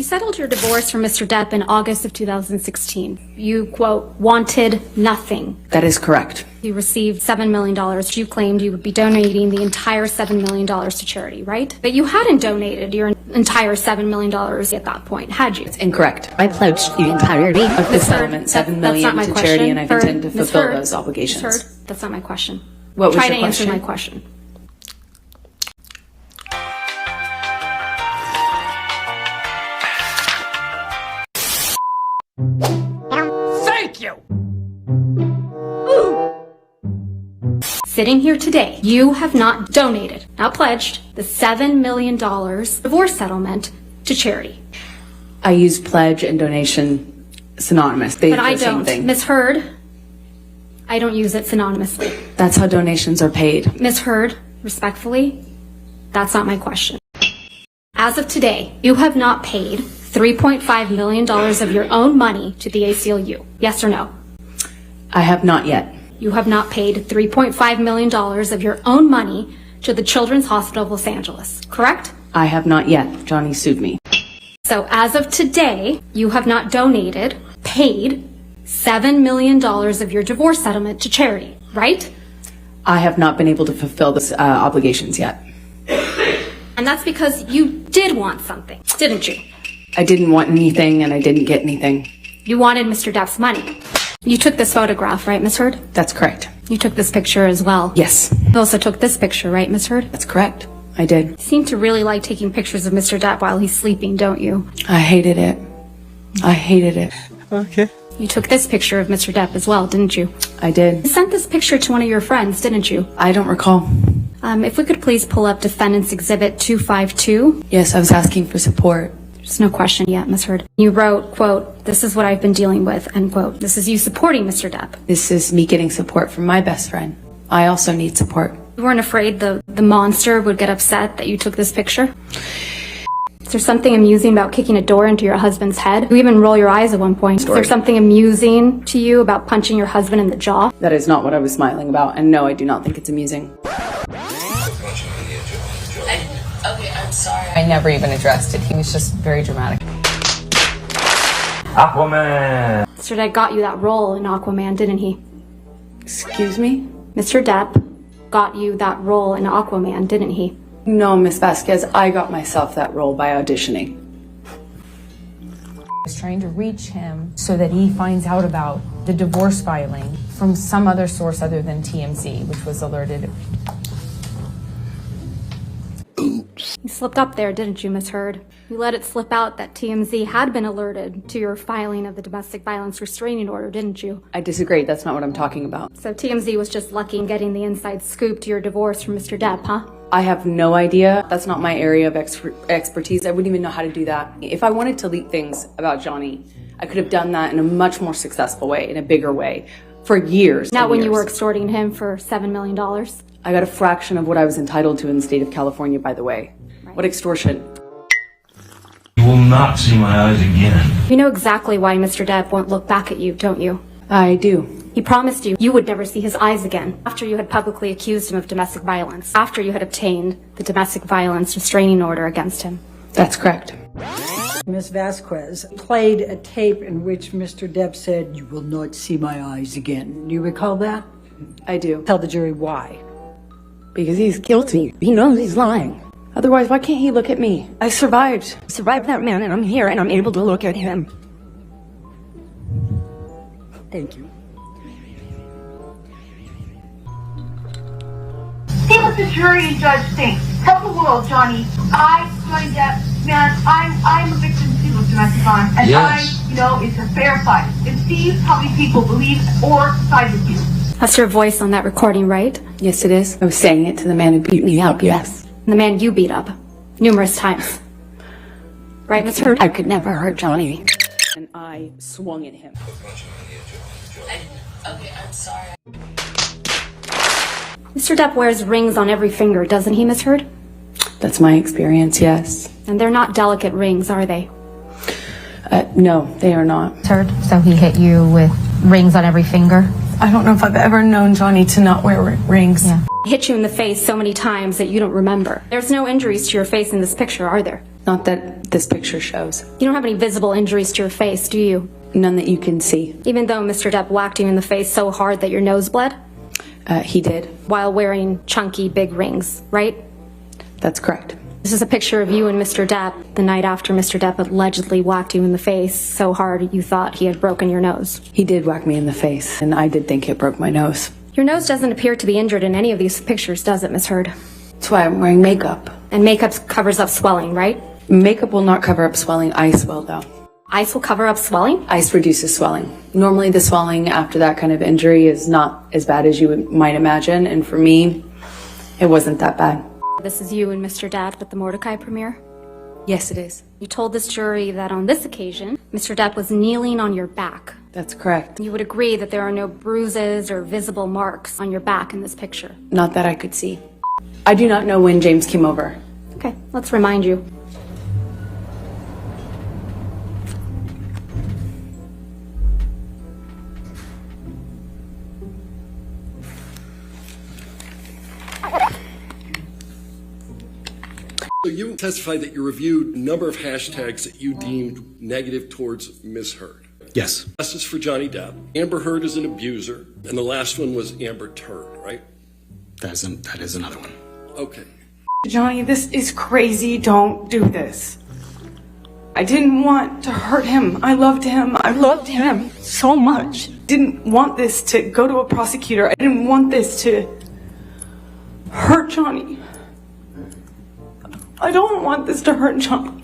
settled your divorce from Mr. Depp in August of 2016. You, quote, wanted nothing. That is correct. You received $7 million. You claimed you would be donating the entire $7 million to charity, right? But you hadn't donated your entire $7 million at that point, had you? It's incorrect. I pledged the entirety of the settlement, $7 million to charity, and I intend to fulfill those obligations. Ms. Heard, that's not my question. What was your question? Try to answer my question. Thank you! Sitting here today, you have not donated, not pledged, the $7 million divorce settlement to charity. I use pledge and donation synonymous. They But do I the same don't. thing. Ms. Heard, I don't use it synonymously. That's how donations are paid. Ms. Heard, respectfully, that's not my question. As of today, you have not paid $3.5 million of your own money to the ACLU. Yes or no? I have not yet. You have not paid $3.5 million of your own money to the Children's Hospital of Los Angeles, correct? I have not yet. Johnny sued me. So as of today, you have not donated, paid $7 million of your divorce settlement to charity, right? I have not been able to fulfill those obligations yet. And that's because you did want something, didn't you? I didn't want anything, and I didn't get anything. You wanted Mr. Depp's money. You took this photograph, right, Ms. Heard? That's correct. You took this picture as well. Yes. You also took this picture, right, Ms. Heard? That's correct. I did. You seem to really like taking pictures of Mr. Depp while he's sleeping, don't you? I hated it. I hated it. Okay. You took this picture of Mr. Depp as well, didn't you? I did. You sent this picture to one of your friends, didn't you? I don't recall. If we could please pull up Defendant's Exhibit 252. Yes, I was asking for support. There's no question yet, Ms. Heard. You wrote, quote, "This is what I've been dealing with," end quote. This is you supporting Mr. Depp. This is me getting support from my best friend. I also need support. You weren't afraid the monster would get upset that you took this picture? Is there something amusing about kicking a door into your husband's head? You even roll your eyes at one point. Is there something amusing to you about punching your husband in the jaw? That is not what I was smiling about, and no, I do not think it's amusing. Okay, I'm sorry. I never even addressed it. He was just very dramatic. Aquaman! Mr. Depp got you that role in Aquaman, didn't he? Excuse me? Mr. Depp got you that role in Aquaman, didn't he? No, Miss Vasquez, I got myself that role by auditioning. I was trying to reach him so that he finds out about the divorce filing from some other source other than TMZ, which was alerted. You slipped up there, didn't you, Ms. Heard? You let it slip out that TMZ had been alerted to your filing of the domestic violence restraining order, didn't you? I disagree. That's not what I'm talking about. So TMZ was just lucky in getting the inside scoop to your divorce from Mr. Depp, huh? I have no idea. That's not my area of expertise. I wouldn't even know how to do that. If I wanted to leak things about Johnny, I could have done that in a much more successful way, in a bigger way, for years. Not when you were extorting him for $7 million. I got a fraction of what I was entitled to in the state of California, by the way. Right. What extortion? You will not see my eyes again. You know exactly why Mr. Depp won't look back at you, don't you? I do. He promised you would never see his eyes again after you had publicly accused him of domestic violence, after you had obtained the domestic violence restraining order against him. That's correct. Ms. Vasquez played a tape in which Mr. Depp said, "You will not see my eyes again." Do you recall that? I do. Tell the jury why. because he's guilty. He knows he's lying. Otherwise, why can't he look at me? I survived. I survived that man, and I'm here, and I'm able to look at him. Thank you. See what the jury and judge think. Tell the world, Johnny Depp, man, I'm a victim too of domestic violence, and yes. it's a fair fight. And see how many people believe or side with you. That's your voice on that recording, right? Yes, it is. I was saying it to the man who beat me up, yes. And the man you beat up numerous times. Right, Miss Heard? I could never hurt Johnny. And I swung at him. Okay, I'm sorry. Mr. Depp wears rings on every finger, doesn't he, Miss Heard? That's my experience, yes. And they're not delicate rings, are they? No, they are not. Heard? So he hit you with rings on every finger? I don't know if I've ever known Johnny to not wear rings. Yeah. He hit you in the face so many times that you don't remember. There's no injuries to your face in this picture, are there? Not that this picture shows. You don't have any visible injuries to your face, do you? None that you can see. Even though Mr. Depp whacked you in the face so hard that your nose bled? He did. While wearing chunky big rings, right? That's correct. This is a picture of you and Mr. Depp the night after Mr. Depp allegedly whacked you in the face so hard you thought he had broken your nose. He did whack me in the face, and I did think it broke my nose. Your nose doesn't appear to be injured in any of these pictures, does it, Miss Heard? That's why I'm wearing makeup. And makeup covers up swelling, right? Makeup will not cover up swelling. Ice will, though. Ice will cover up swelling? Ice reduces swelling. Normally the swelling after that kind of injury is not as bad as you might imagine, and for me, it wasn't that bad. This is you and Mr. Depp at the Mordecai premiere? Yes, it is. You told this jury that on this occasion, Mr. Depp was kneeling on your back. That's correct. You would agree that there are no bruises or visible marks on your back in this picture? Not that I could see. I do not know when James came over. Okay, let's remind you. So you testified that you reviewed a number of hashtags that you deemed negative towards Ms. Heard. Yes. This is for Johnny Depp. Amber Heard is an abuser, and the last one was Amber Turd, right? That is another one. Okay. Johnny, this is crazy. Don't do this. I didn't want to hurt him. I loved him. I loved him so much. Didn't want this to go to a prosecutor. I didn't want this to hurt Johnny. I don't want this to hurt Johnny.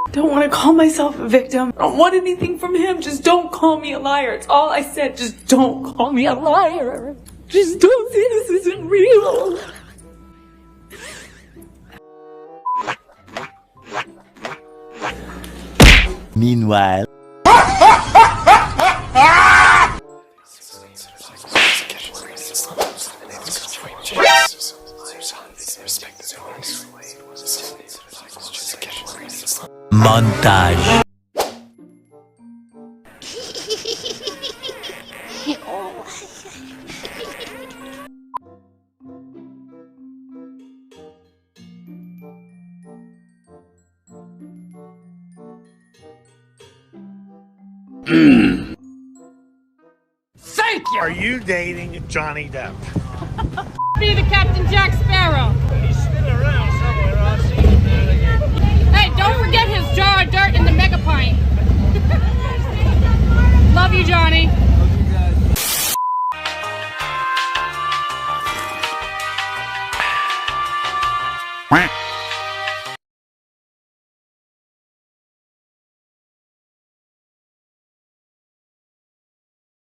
I don't want to call myself a victim. I don't want anything from him. Just don't call me a liar. It's all I said. Just don't call me a liar. Just don't say this isn't real. Meanwhile. Montage. Thank you! Are you dating Johnny Depp? Be the Captain Jack Sparrow. He's still around somewhere.